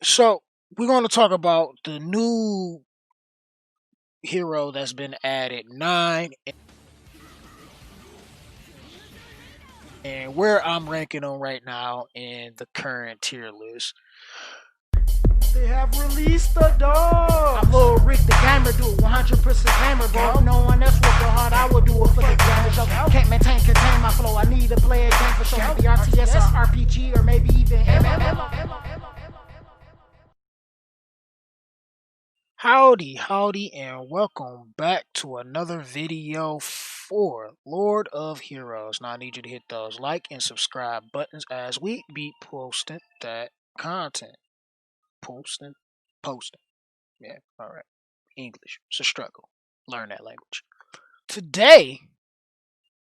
So we're going to talk about the new hero that's been added, 9, and where I'm ranking them right now in the current tier list. They have released the dog. I'm Lil Rick the gamer, do 100% gamer, bro. If no one else worked hard, I would do it for the damage. Can't contain my flow. I need to play a game for sure. Maybe RTS, RPG, or maybe even MMO. Howdy, and welcome back to another video for Lord of Heroes. Now I need you to hit those like and subscribe buttons as we be posting that content. Posting. Yeah, alright. English. It's a struggle. Learn that language. Today,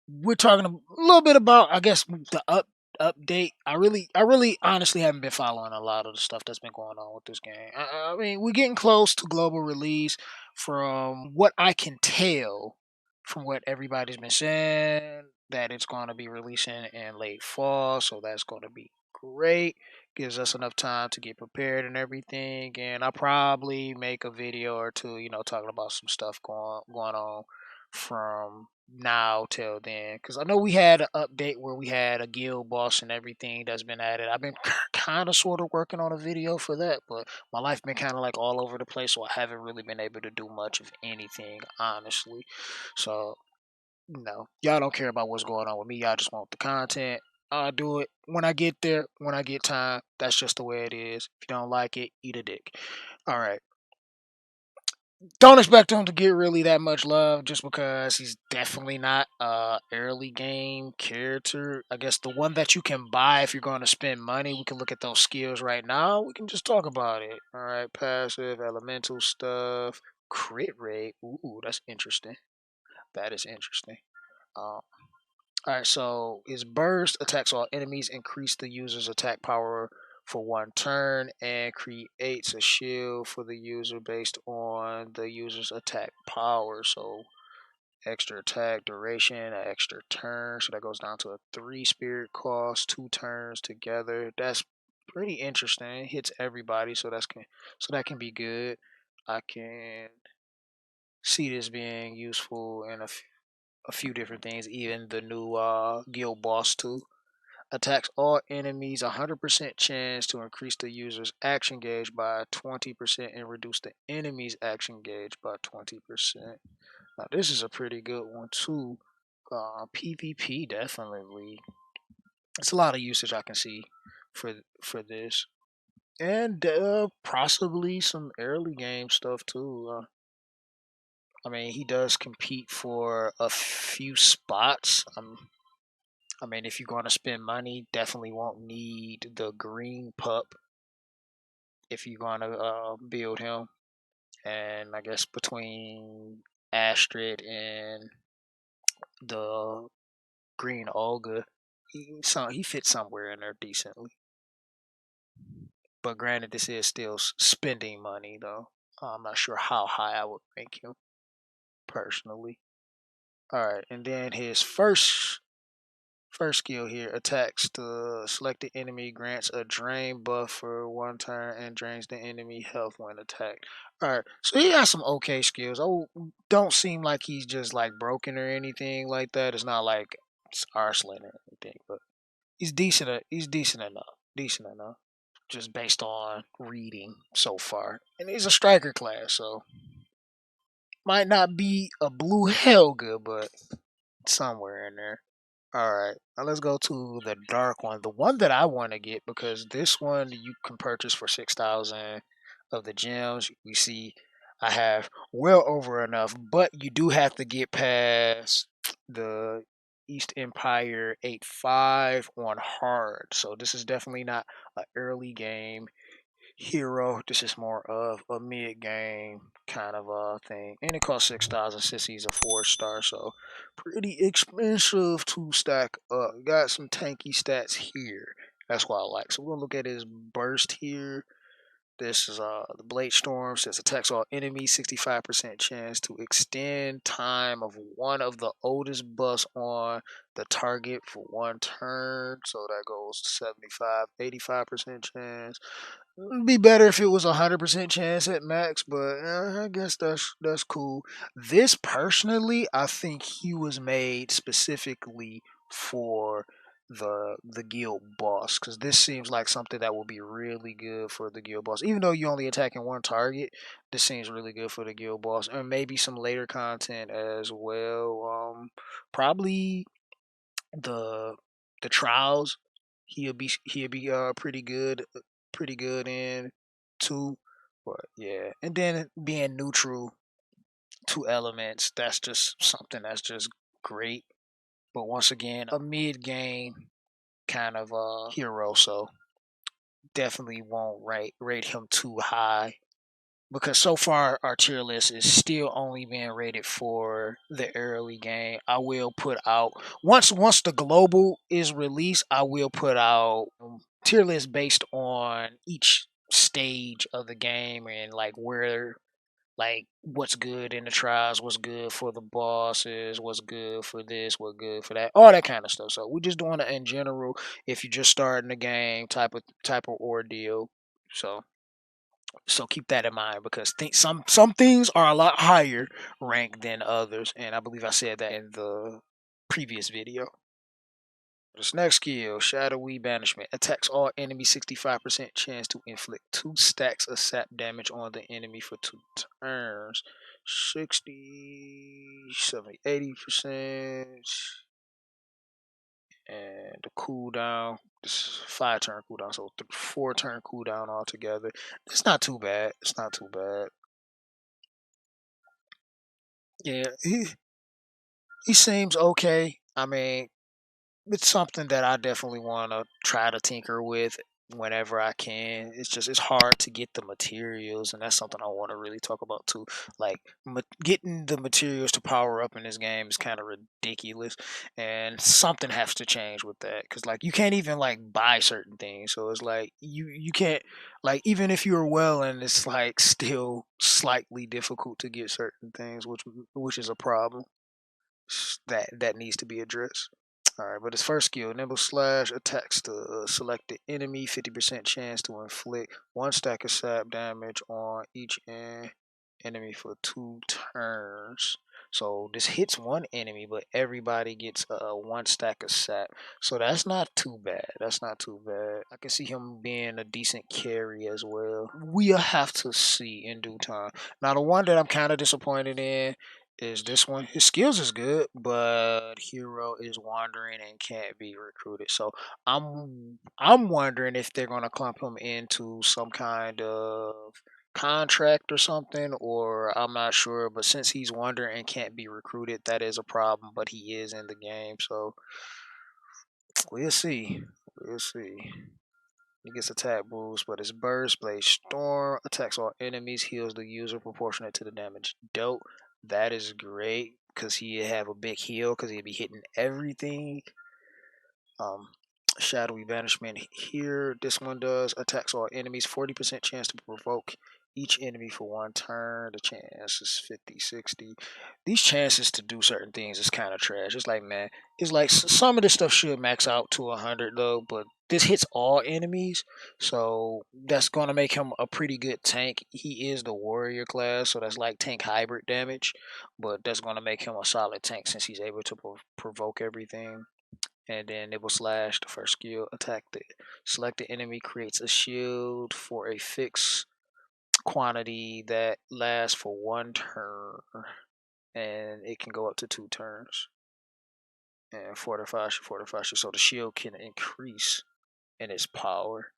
we're talking a little bit about, I guess, the update. I really honestly haven't been following a lot of the stuff that's been going on with this game. I mean, we're getting close to global release. From what I can tell, from what everybody's been saying, that it's going to be releasing in late fall, so that's going to be great. Gives us enough time to get prepared and everything, and I'll probably make a video or two, talking about some stuff going on from now till then, because I know we had an update where we had a guild boss and everything that's been added. I've been kind of sort of working on a video for that, but my life been kind of like all over the place, so I haven't really been able to do much of anything, honestly. So no, y'all don't care about what's going on with me. Y'all just want the content. I'll do it when I get there, when I get time. That's just the way it is. If you don't like it, eat a dick. All right. Don't expect him to get really that much love just because he's definitely not a early game character. I guess the one that you can buy if you're going to spend money, we can look at those skills right now. We can just talk about it. All right, passive, elemental stuff, crit rate. Ooh, that's interesting. That is interesting. Um, Alright, so his burst attacks all enemies, increase the user's attack power for 1 turn, and creates a shield for the user based on the user's attack power. So extra attack duration, an extra turn. So that goes down to a 3 spirit cost, 2 turns together. That's pretty interesting. It hits everybody, so that can be good. I can see this being useful in a few different things, even the new guild boss too. Attacks all enemies 100% chance to increase the user's action gauge by 20% and reduce the enemy's action gauge by 20%. Now this is a pretty good one too. PvP definitely. It's a lot of usage I can see for this, and possibly some early game stuff too. I mean, he does compete for a few spots. I mean, if you're going to spend money, definitely won't need the green pup if you're going to build him. And I guess between Astrid and the green Olga, he fits somewhere in there decently. But granted, this is still spending money, though. I'm not sure how high I would rank him personally. All right, and then his first skill here, attacks the selected enemy, grants a drain buff for 1 turn and drains the enemy health when attacked. Alright, so he has some okay skills. Oh, don't seem like he's just like broken or anything like that. It's not like it's Arslan or anything, but he's decent. He's decent enough. Decent enough. Just based on reading so far. And he's a striker class, so might not be a blue Helga, but somewhere in there. All right, now let's go to the dark one, the one that I want to get because this one you can purchase for 6,000 of the gems. You see, I have well over enough, but you do have to get past the East Empire 8-5 on hard. So this is definitely not an early game hero. This is more of a mid game kind of thing, and it costs 6,000 since he's a 4 star. So pretty expensive to stack up. Got some tanky stats here. That's what I like. So we're gonna look at his burst here. This is the Blade Storm says attacks all enemies, 65% chance to extend time of one of the oldest buffs on the target for 1 turn. So that goes to 75, 85% chance. It'd be better if it was 100% chance at max, but I guess that's cool. This personally, I think he was made specifically for the guild boss because this seems like something that will be really good for the guild boss. Even though you only attacking one target, this seems really good for the guild boss, and maybe some later content as well. Probably the the trials. He'll be pretty good in too. But yeah, and then being neutral to elements, that's just something that's just great. But once again, a mid game kind of hero, so definitely won't rate him too high because so far our tier list is still only being rated for the early game. I will put out once the global is released, I will put out tier list based on each stage of the game and like where like what's good in the trials, what's good for the bosses, what's good for this, what's good for that, all that kind of stuff. So we're just doing it in general if you're just starting the game type of ordeal. So keep that in mind because some things are a lot higher ranked than others, and I believe I said that in the previous video. This next skill, Shadowy Banishment, attacks all enemies 65% chance to inflict 2 stacks of sap damage on the enemy for 2 turns. 60, 70, 80%. And the cooldown, this 5 turn cooldown, so 4 turn cooldown altogether. It's not too bad. It's not too bad. Yeah, he seems okay. I mean, it's something that I definitely want to try to tinker with whenever I can. It's hard to get the materials, and that's something I want to really talk about too. Like getting the materials to power up in this game is kind of ridiculous, and something has to change with that. Because like you can't even like buy certain things, so it's like you can't like even if you're well, and it's like still slightly difficult to get certain things, which is a problem that needs to be addressed. Alright, but his first skill, Nimble Slash, attacks the selected enemy, 50% chance to inflict 1 stack of sap damage on each enemy for 2 turns. So this hits one enemy, but everybody gets 1 stack of sap. So that's not too bad. That's not too bad. I can see him being a decent carry as well. We'll have to see in due time. Now the one that I'm kind of disappointed in is this one. His skills is good, but hero is wandering and can't be recruited. So I'm wondering if they're gonna clump him into some kind of contract or something, or I'm not sure. But since he's wandering and can't be recruited, that is a problem. But he is in the game, so we'll see. We'll see. He gets attack boost, but his Burst Blade Storm attacks all enemies, heals the user proportionate to the damage dealt. That is great because he have a big heal because he'd be hitting everything. Um, Shadowy Banishment here. This one does attacks all enemies, 40% chance to provoke each enemy for 1 turn. The chance is 50, 60. These chances to do certain things is kind of trash. It's like, man, it's like some of this stuff should max out to 100 though, but this hits all enemies, so that's going to make him a pretty good tank. He is the warrior class, so that's like tank hybrid damage, but that's going to make him a solid tank since he's able to provoke everything. And then Nibble Slash, the first skill, attack the selected enemy, creates a shield for a fixed quantity that lasts for 1 turn, and it can go up to 2 turns. And fortifies you, so the shield can increase in its power.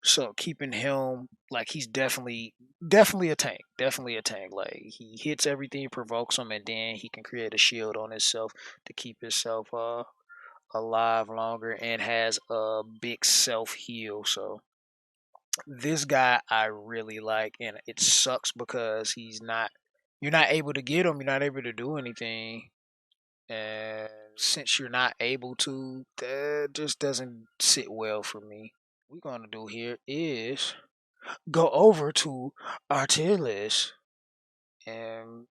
So keeping him like he's definitely a tank, definitely a tank. Like he hits everything, provokes him, and then he can create a shield on himself to keep himself alive longer and has a big self heal. So this guy I really like, and it sucks because you're not able to get him, you're not able to do anything, and since you're not able to, that just doesn't sit well for me. What we're gonna do here is go over to our tier list, and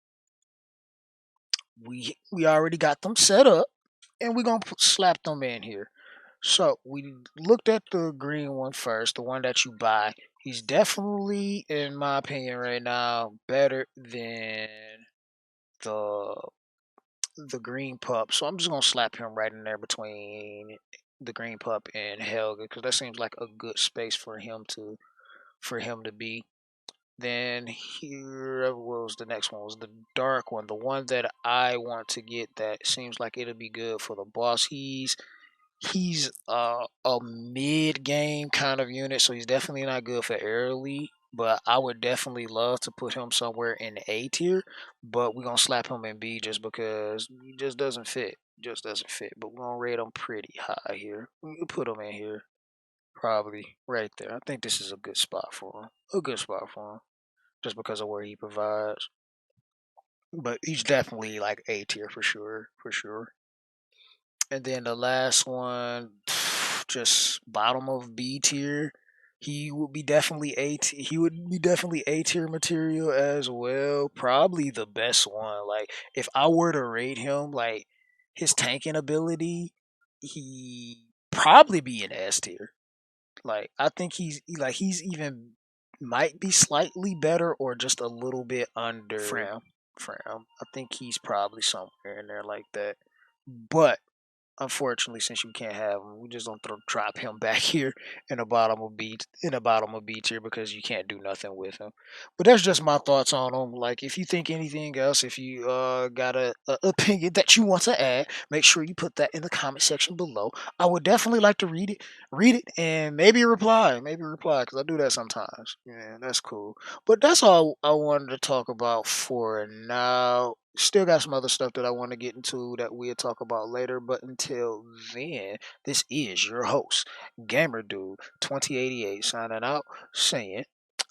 we already got them set up, and we're gonna slap them in here. So we looked at the green one first, the one that you buy. He's definitely, in my opinion, right now, better than the the green pup. So I'm just gonna slap him right in there between the green pup and Helga because that seems like a good space for him to be. Then here what was the next one? Was the dark one, the one that I want to get that seems like it'll be good for the boss. He's a mid game kind of unit, so he's definitely not good for early. But I would definitely love to put him somewhere in the A tier. But we're gonna slap him in B just because he just doesn't fit. Just doesn't fit. But we're gonna rate him pretty high here. We can put him in here. Probably right there. I think this is a good spot for him. A good spot for him. Just because of where he provides. But he's definitely like A tier for sure. For sure. And then the last one, just bottom of B tier. He would be definitely A tier material as well. Probably the best one. Like if I were to rate him, like his tanking ability, he probably be an S tier. Like I think he's even might be slightly better or just a little bit under Fram. I think he's probably somewhere in there like that. But unfortunately, since you can't have him, we just don't drop him back here in the bottom of B tier because you can't do nothing with him. But that's just my thoughts on him. Like if you think anything else, if you got a opinion that you want to add, make sure you put that in the comment section below. I would definitely like to read it, and maybe reply because I do that sometimes. Yeah, that's cool. But that's all I wanted to talk about for now. Still got some other stuff that I want to get into that we'll talk about later. But until then, this is your host, Gamer Dude 2088, signing out, saying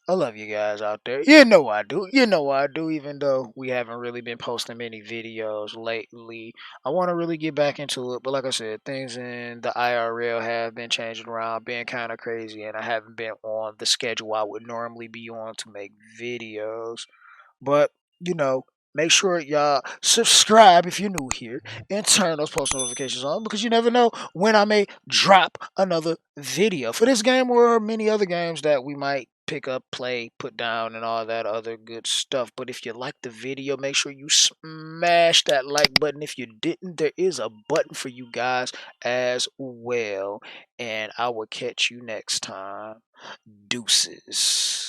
I love you guys out there. You know I do. You know I do. Even though we haven't really been posting many videos lately, I want to really get back into it. But like I said, things in the IRL have been changing around, being kind of crazy, and I haven't been on the schedule I would normally be on to make videos. But you know, make sure y'all subscribe if you're new here and turn those post notifications on because you never know when I may drop another video for this game or many other games that we might pick up, play, put down, and all that other good stuff. But if you like the video, make sure you smash that like button. If you didn't, there is a button for you guys as well. And I will catch you next time. Deuces.